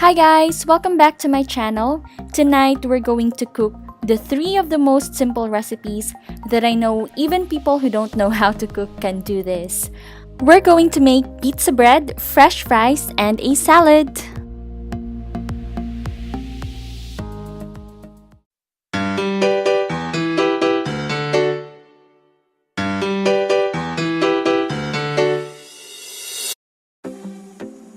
Hi guys, welcome back to my channel. Tonight we're going to cook the three of the most simple recipes that I know even people who don't know how to cook can do this. We're going to make pizza bread, fresh fries, and a salad.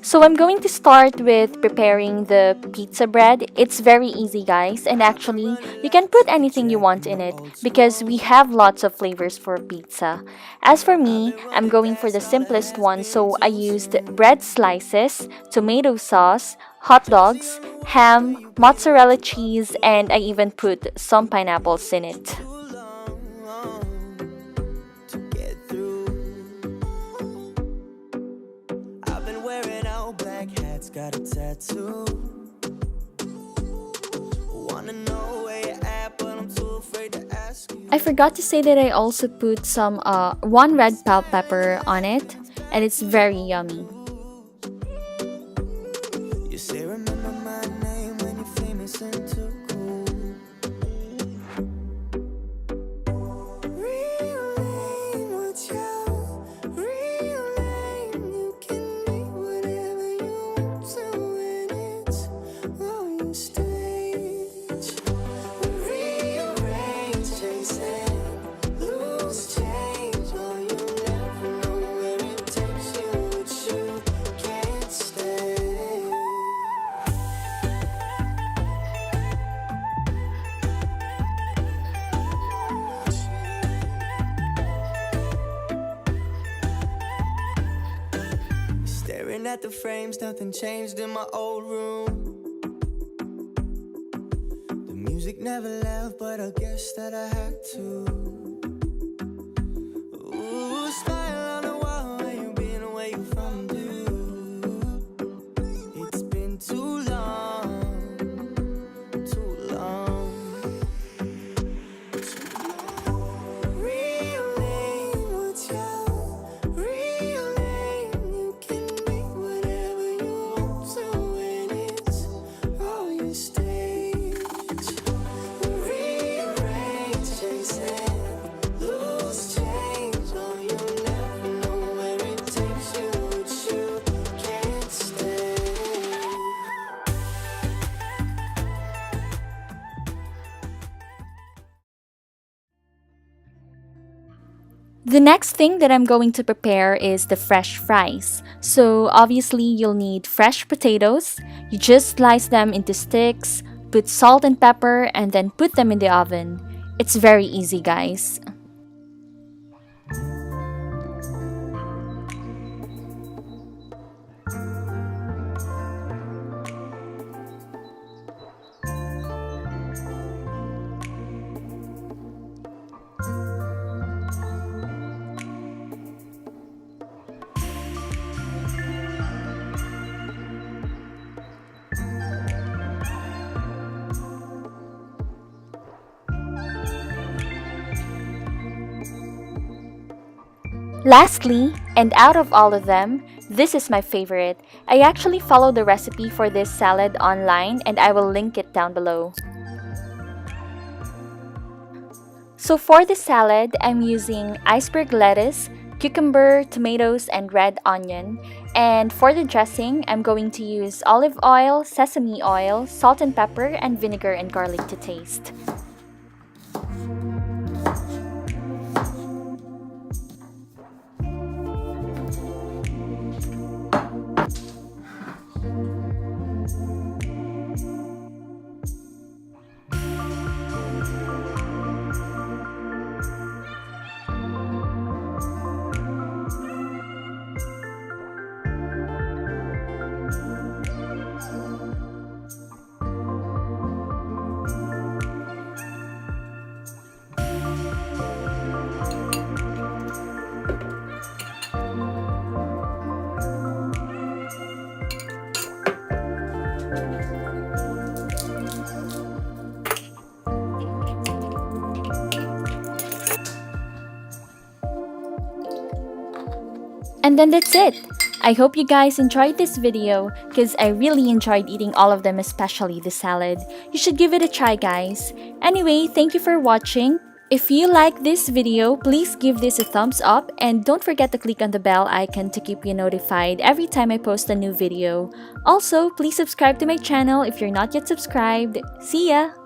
So I'm going to start with preparing the pizza bread. It's very easy, guys, and actually you can put anything you want in it because we have lots of flavors for pizza. As for me, I'm going for the simplest one, so I used bread slices, tomato sauce, hot dogs, ham, mozzarella cheese, and I even put some pineapples in it. Got a tattoo. Wanna know where you're at, but I'm too afraid to ask you. I forgot to say that I also put some one red bell pepper on it, and it's very yummy. You say remember my name when you're famous and too cool. Real name, what's your real name? You can be whatever you want to when it's on stage. Rearrange, chase and lose change. Oh, you never know where it takes you, but you can't stay. Staring at the frames, nothing changed in my old room. The music never left, but I guess that I had to. Ooh, smile on the wall when you've been away from you. It's been too long, too long. Real name, what's your real name? You can be whatever you want to when it's all your stage. Rearrange, chase and lose change. Oh, you never know where it takes you, but you can't stay. The next thing that I'm going to prepare is the fresh fries. So obviously you'll need fresh potatoes. You just slice them into sticks, put salt and pepper, and then put them in the oven. It's very easy, guys. Lastly, and out of all of them, this is my favorite. I actually followed the recipe for this salad online and I will link it down below. So for the salad, I'm using iceberg lettuce, cucumber, tomatoes, and red onion. And for the dressing, I'm going to use olive oil, sesame oil, salt and pepper, and vinegar and garlic to taste. And then that's it. I hope you guys enjoyed this video because I really enjoyed eating all of them, especially the salad. You should give it a try, guys. Anyway, thank you for watching. If you like this video, please give this a thumbs up and don't forget to click on the bell icon to keep you notified every time I post a new video. Also, please subscribe to my channel if you're not yet subscribed. See ya!